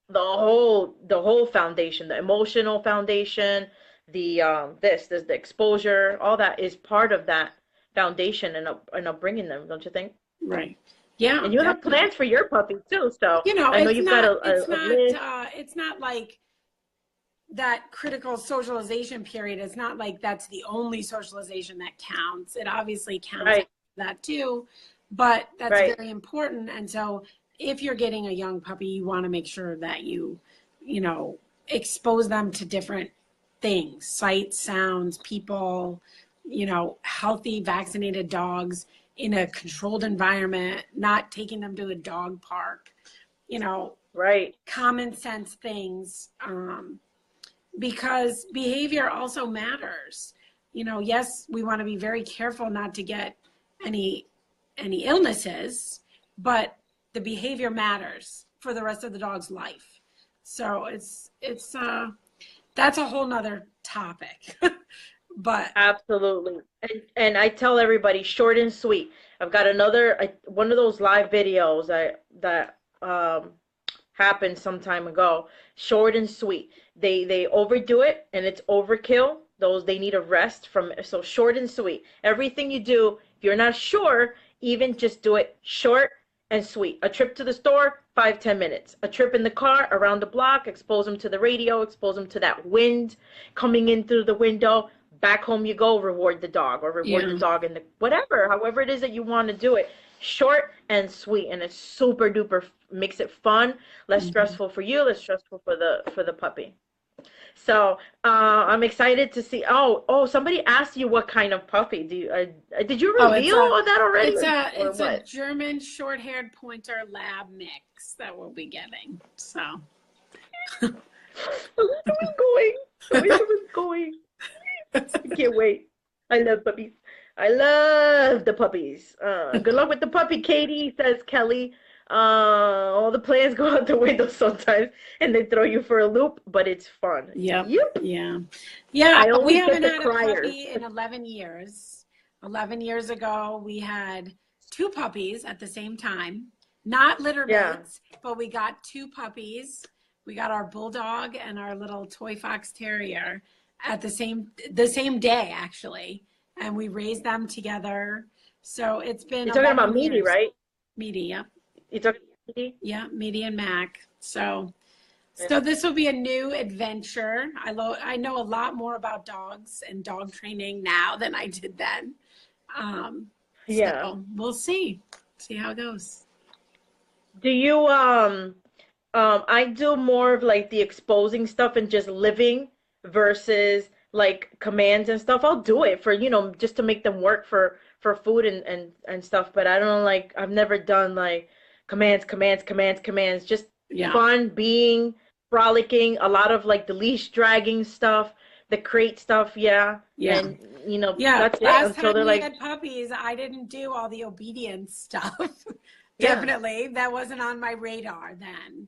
the whole foundation, the emotional foundation, the the exposure, all that is part of that foundation and upbringing them, don't you think? Right. Yeah. And you have plans for your puppy too, so I know you've got a list. It's not that critical socialization period. It's not that's the only socialization that counts. It obviously counts that too, but that's very important. And so if you're getting a young puppy, you want to make sure that you expose them to different things, sights, sounds, people, healthy vaccinated dogs in a controlled environment, not taking them to a dog park, common sense things, because behavior also matters. Yes, we want to be very careful not to get any illnesses, but the behavior matters for the rest of the dog's life. So it's that's a whole nother topic. But absolutely. And I tell everybody, short and sweet. I've got one of those live videos that happened some time ago. Short and sweet. They overdo it and it's overkill. They need a rest from it. So short and sweet. Everything you do, if you're not sure, even just do it short and sweet. A trip to the store, 5-10 minutes. A trip in the car, around the block, expose them to the radio, expose them to that wind coming in through the window. Back home you go, reward the dog, or reward the dog in the whatever, however it is that you want to do it. short and sweet, and it's super duper, makes it fun, less Mhm. stressful for you, less stressful for the puppy. So I'm excited to see. Oh, somebody asked you what kind of puppy. Did you Oh, reveal all that already, or it's a what? German short-haired pointer lab mix that we'll be getting. So, Tell me how it's going. Tell me how it's going. I can't wait. I love puppies. I love the puppies. Good luck with the puppy, Katie, says Kelly. All the plans go out the window sometimes, and they throw you for a loop, but it's fun. yep, Yep. yeah, yeah. I We always get haven't the had a criers. puppy in 11 years. 11 years ago, we had two puppies at the same time, not litter Yeah. mates, but we got two puppies. We got our bulldog and our little toy fox terrier at the same day, actually, and we raised them together. So it's been You're talking about 11 Meaty, years. right? Meaty, yep. You're talking about Meaty? Yeah, Meaty and Mac. So Yeah. so this will be a new adventure. I know a lot more about dogs and dog training now than I did then. Yeah. So we'll see how it goes. Do you I do more of like the exposing stuff and just living versus like commands and stuff. I'll do it for, just to make them work for food and stuff, but I don't like I've never done like commands, just Yeah, fun being frolicking, a lot of like the leash dragging stuff, the crate stuff, yeah. yeah, And yeah. that's it Last until time they're we like, had puppies, I didn't do all the obedience stuff. yeah. Definitely, that wasn't on my radar then.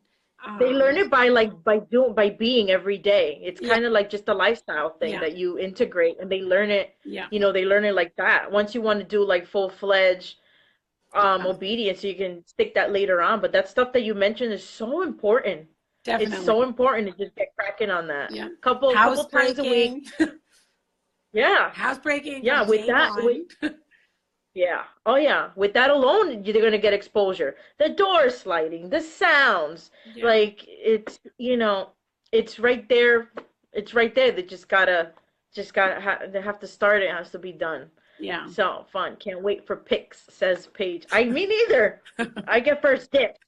They learn Um, it by being every day. It's yeah, kind of like just a lifestyle thing yeah, that you integrate, and they learn it, yeah, they learn it like that. Once you want to do like full-fledged yeah, obedience, you can stick that later on. But that stuff that you mentioned is so important. It's definitely. so important to just get cracking on that. Yeah. Couple times a week. Housebreaking, Yeah. housebreaking Yeah, from with day that with one. yeah. Oh yeah. With that alone, you're gonna get exposure. The door sliding, the sounds. Yeah, Like it's right there. It's right there. They they have to start it. It has to be done. yeah. So fun. Can't wait for pics, says Paige. Me neither. I get first dibs.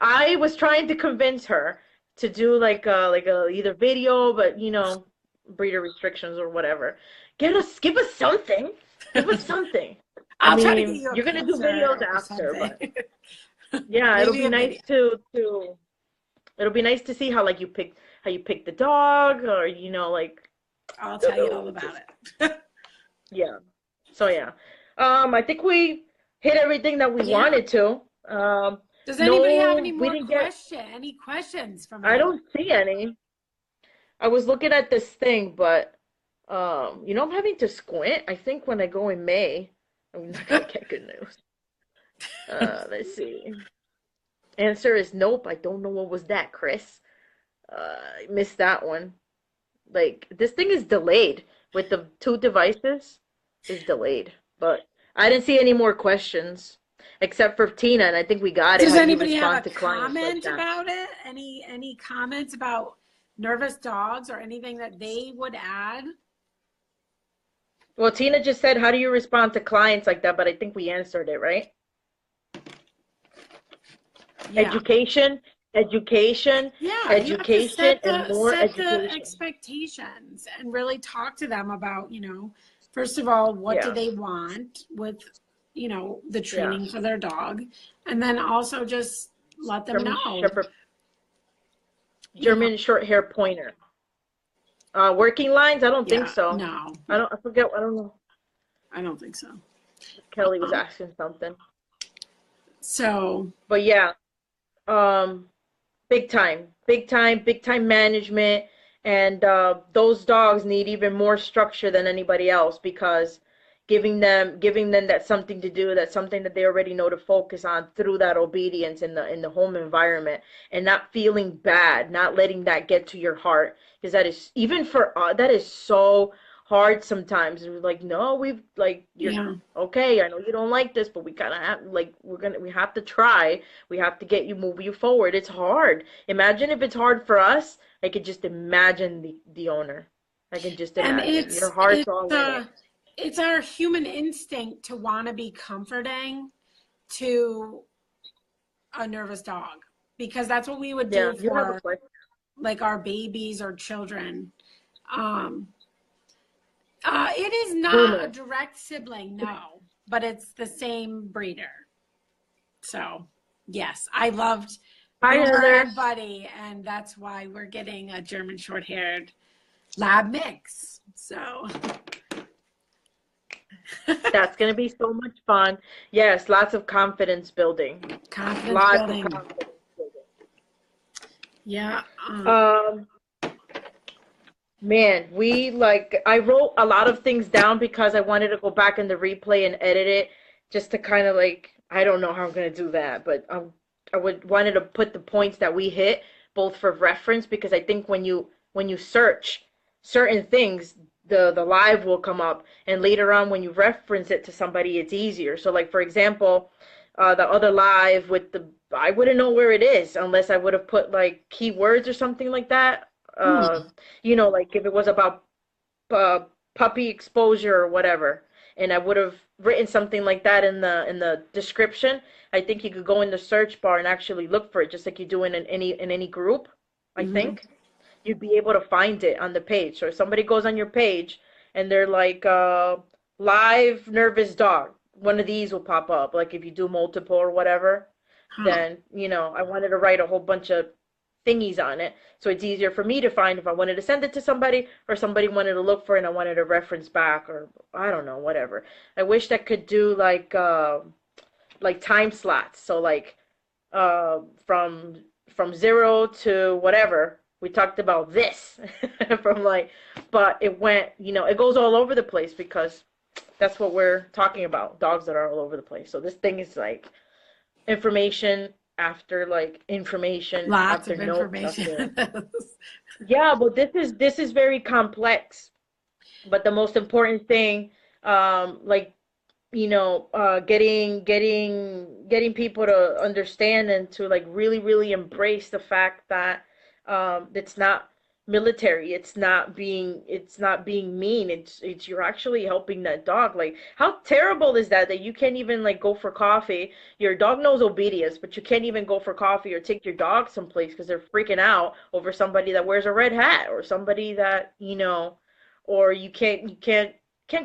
I was trying to convince her to do like a either video, but breeder restrictions or whatever. Give us something. Give us something. I I'll try to get mean, you a you're gonna do picture videos or after, something. but yeah, it'll Maybe be a nice video. to it'll be nice to see how you pick the dog, or like I'll tell you all about just it. yeah. So yeah, I think we hit everything that we Yeah. wanted to. Does anybody have any No, we more didn't get. any questions from I anyone? don't see any. I was looking at this thing, but I'm having to squint. I think when I go in May, I'm not gonna get good news. Let's see. Answer is nope. I don't know what was that, Chris. I missed that one. Like this thing is delayed with the two devices. Is delayed, but I didn't see any more questions except for Tina, and I think we got it. Does How do you anybody have respond a to clients like comment that? about it? Any comments about nervous dogs or anything that they would add? Well, Tina just said, how do you respond to clients like that? But I think we answered it, right? Yeah. Education, education, Yeah, you have to education, and more set the education. expectations and really talk to them about, first of all, what do Yeah, they want with, the yeah. training for their dog, and then also just let them German know, Shepherd, you know, German short hair pointer. Working lines? I don't think yeah, so. no, I forget. I don't know. I don't think so. Kelly was Um, asking something. so But yeah, um, big time management, and those dogs need even more structure than anybody else, because giving them that something to do, that's something that they already know to focus on through that obedience in the home environment, and not feeling bad, not letting that get to your heart, because that is, even for that is so hard sometimes. It's like, no, we've like, you're yeah, okay, I know you don't like this, but we kind of have, like, we have to try, we have to get you, move you forward. It's hard. Imagine if it's hard for us. I could just imagine the owner. I can just and imagine your heart's all in it. it's our human instinct to want to be comforting to a nervous dog, because that's what we would do You have a for question. like our babies or children. It is not a Boomer. direct sibling, no, but it's the same breeder. So yes, I loved Hi, Boomer Heather. and Buddy, and that's why we're getting a German short-haired lab mix. So That's going to be so much fun. Yes, lots of confidence building. confidence Lots building. of confidence building. Yeah. Man, I wrote a lot of things down because I wanted to go back in the replay and edit it just to kind of like, I don't know how I'm going to do that, but wanted to put the points that we hit both for reference, because I think when you search certain things, the live will come up, and later on when you reference it to somebody, it's easier. So like, for example, the other live with I wouldn't know where it is unless I would have put like keywords or something like that. Hmm. Like if it was about puppy exposure or whatever, and I would have written something like that in the description. I think you could go in the search bar and actually look for it, just like you do in any group. I Mm-hmm. think you'd be able to find it on the page. So if somebody goes on your page and they're like, live nervous dog, one of these will pop up. Like if you do multiple or whatever, Huh. then, I wanted to write a whole bunch of thingies on it. So it's easier for me to find if I wanted to send it to somebody, or somebody wanted to look for it and I wanted to reference back, or I don't know, whatever. I wish that could do like time slots. So like uh, from from 0 to whatever. We talked about this from like, but it went, it goes all over the place because that's what we're talking about. Dogs that are all over the place. So this thing is like information after like information Lots after of notes information. after. Yeah, but this is very complex. But the most important thing, like getting people to understand and to like really really embrace the fact that it's not military, it's not being mean, it's you're actually helping that dog. Like how terrible is that you can't even like go for coffee. Your dog knows obedience, but you can't even go for coffee or take your dog someplace because they're freaking out over somebody that wears a red hat, or somebody that or you can't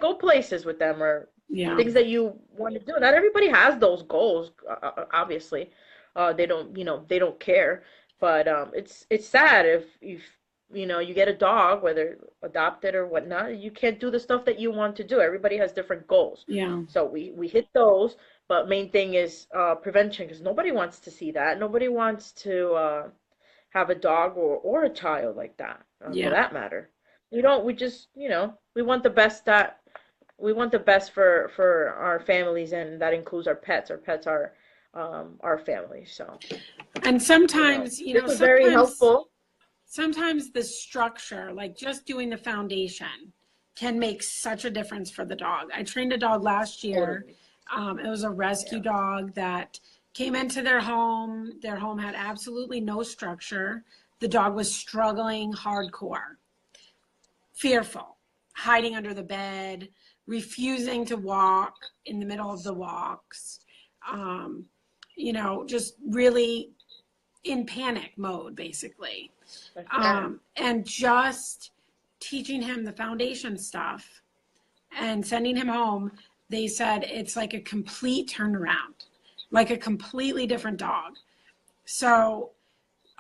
go places with them, or Yeah. things that you want to do. Not everybody has those goals, obviously. They don't care. But it's sad if you get a dog, whether adopted or whatnot, you can't do the stuff that you want to do. Everybody has different goals. Yeah. So we hit those, but main thing is prevention, because nobody wants to see that. Nobody wants to have a dog or a child like that, for Yeah. that matter. We just, we want the best that we want the best for our families, and that includes our pets. Our pets are our family. So And sometimes, this was very helpful. sometimes the structure, like just doing the foundation, can make such a difference for the dog. I trained a dog last year. Totally. It was a rescue dog that came into their home. Their home had absolutely no structure. The dog was struggling hardcore, fearful, hiding under the bed, refusing to walk in the middle of the walks, just really in panic mode, basically. And just teaching him the foundation stuff and sending him home, they said it's like a complete turnaround, like a completely different dog. So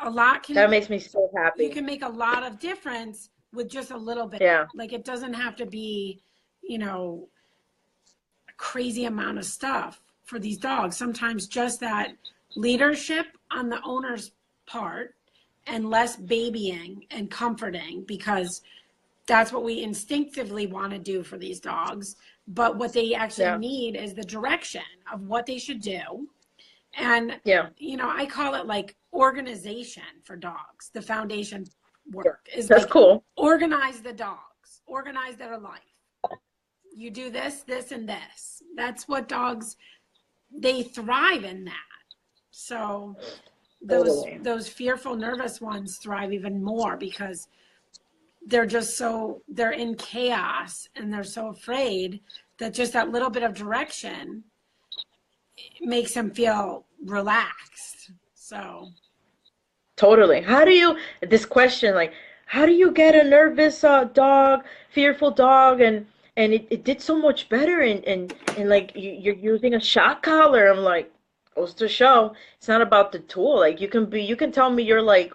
That makes me so you happy. can make a lot of difference with just a little bit. Yeah. Like it doesn't have to be, a crazy amount of stuff for these dogs. Sometimes just that leadership on the owner's part and less babying and comforting, because that's what we instinctively want to do for these dogs. But what they actually Yeah. need is the direction of what they should do. And, Yeah. I call it like organization for dogs. The foundation work is That's like cool. organize the dogs, organize their life. You do this, this, and this. That's what dogs, they thrive in that. So Totally. those fearful, nervous ones thrive even more because they're just so, they're in chaos and they're so afraid that just that little bit of direction makes them feel relaxed. So Totally. How do you, this question, like, how do you get a nervous dog, fearful dog, and it did so much better, and like you're using a shock collar. I'm like, goes to show, it's not about the tool. Like you can tell me you're like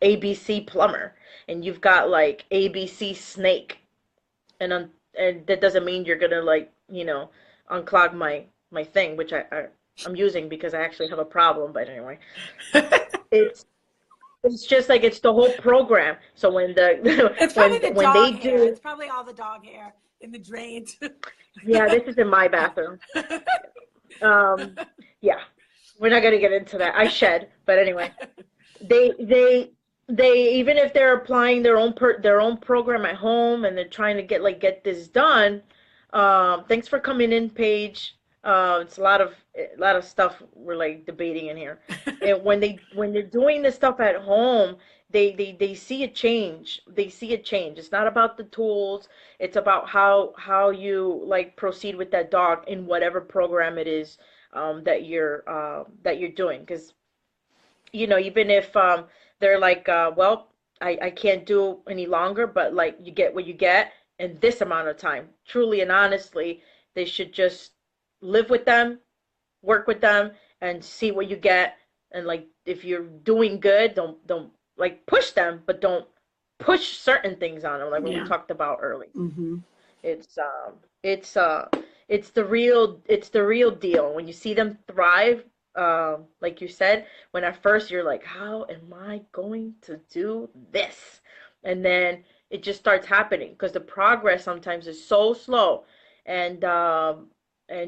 ABC plumber, and you've got like ABC snake, and that doesn't mean you're gonna like, unclog my thing, which I'm using because I actually have a problem. But anyway, it's it's just like it's the whole program. So when the it's probably the when dog they hair. do, It's probably all the dog hair in the drains. yeah, this is in my bathroom. Um, yeah, we're not gonna get into that. I shed, but anyway, they they they even if they're applying their own program at home and they're trying to get this done. Thanks for coming in, Paige. It's a lot of stuff we're like debating in here. And when they're doing this stuff at home, they see a change. They see a change. It's not about the tools. It's about how you like proceed with that dog in whatever program it is that you're doing. Because even if they're like, well, I can't do any longer, but like you get what you get in this amount of time. Truly and honestly, they should just live with them, work with them, and see what you get. And like if you're doing good, don't like push them, but don't push certain things on them, like what we Yeah. talked about earlier. Mm-hmm. It's it's the real deal. When you see them thrive, like you said, when at first you're like, how am I going to do this? And then it just starts happening because the progress sometimes is so slow, and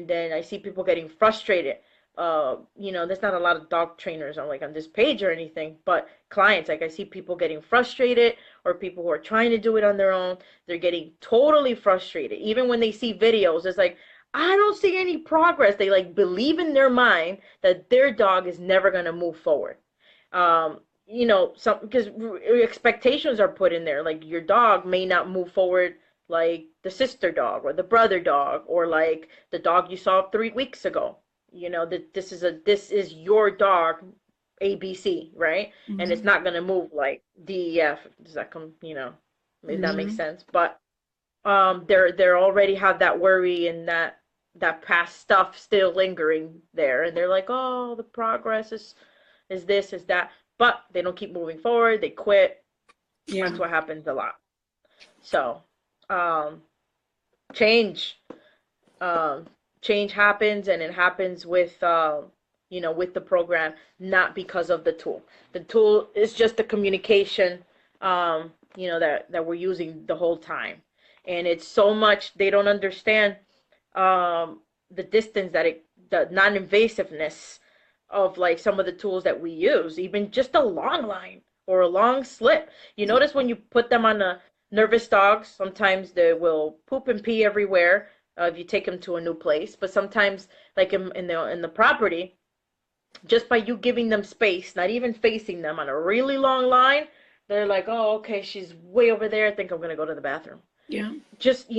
then I see people getting frustrated. There's not a lot of dog trainers on this page or anything, but clients, like I see people getting frustrated or people who are trying to do it on their own, they're getting totally frustrated. Even when they see videos, it's like, I don't see any progress. They like believe in their mind that their dog is never going to move forward. Some because expectations are put in there. Like your dog may not move forward like the sister dog or the brother dog or like the dog you saw 3 weeks ago. That this is your dog, ABC, right? Mm-hmm. And it's not gonna move like DEF. Does that come? Maybe that makes sense. But they're already have that worry and that past stuff still lingering there, and they're like, oh, the progress is this, is that, but they don't keep moving forward. They quit. Yeah. That's what happens a lot. So, change. Change happens, and it happens with with the program, not because of the tool. The tool is just the communication that we're using the whole time, and it's so much they don't understand the distance the non-invasiveness of like some of the tools that we use, even just a long line or a long slip. You notice when you put them on a nervous dog, sometimes they will poop and pee everywhere if you take them to a new place. But sometimes, like in the property, just by you giving them space, not even facing them on a really long line, they're like, oh, okay, she's way over there. I think I'm gonna go to the bathroom. Yeah. Just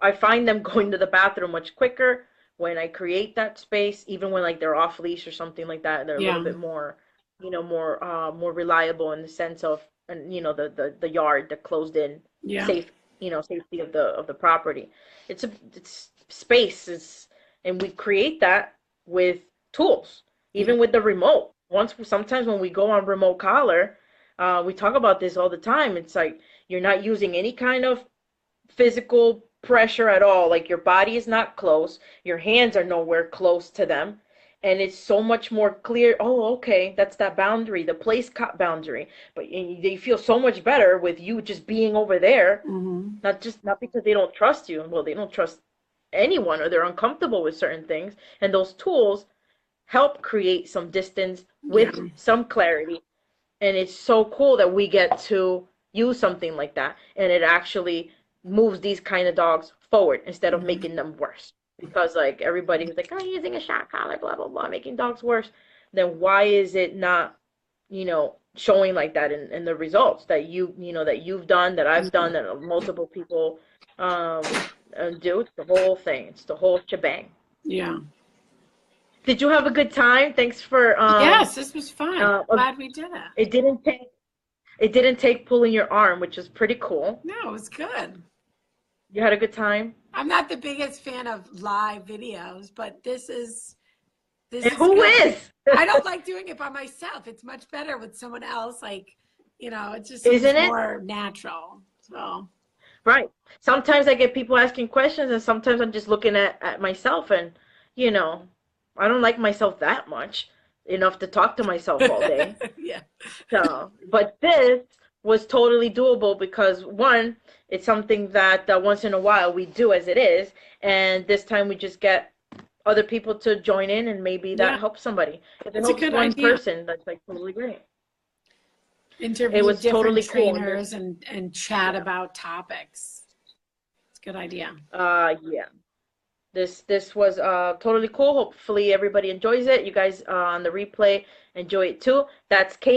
I find them going to the bathroom much quicker when I create that space, even when like they're off leash or something like that. They're a little bit more, more reliable in the sense of, and the yard, the closed in, safe, safety of the property. It's space and we create that with tools, even with the remote. Sometimes when we go on remote collar, we talk about this all the time. It's like you're not using any kind of physical pressure at all. Like your body is not close, your hands are nowhere close to them, and it's so much more clear. Oh, okay, that's that boundary, the place cut boundary. But they feel so much better with you just being over there. Mm-hmm. Not because they don't trust you. Well, they don't trust anyone, or they're uncomfortable with certain things, and those tools help create some distance with some clarity. And it's so cool that we get to use something like that, and it actually moves these kind of dogs forward instead of making them worse. Because like everybody was like, oh, using a shock collar, blah blah blah, making dogs worse. Then why is it not showing like that in the results that that you've done, that I've done, that multiple people do. It's the whole thing. It's the whole shebang. Yeah. Did you have a good time? Thanks for Yes, this was fun. Glad we did it. It didn't take pulling your arm, which is pretty cool. No, it was good. You had a good time? I'm not the biggest fan of live videos, but this is Who good. is? I don't like doing it by myself. It's much better with someone else. Like, it just seems Isn't it? more natural. So Right. Sometimes I get people asking questions, and sometimes I'm just looking at myself, and I don't like myself that much, enough to talk to myself all day. yeah. So, but this was totally doable because one, it's something that once in a while we do as it is, and this time we just get other people to join in, and maybe that helps somebody. If it helps one person, that's like totally great. Interview It was different totally cool. trainers and chat about topics. It's a good idea. Yeah. This was totally cool. Hopefully everybody enjoys it. You guys on the replay enjoy it too. That's Kate.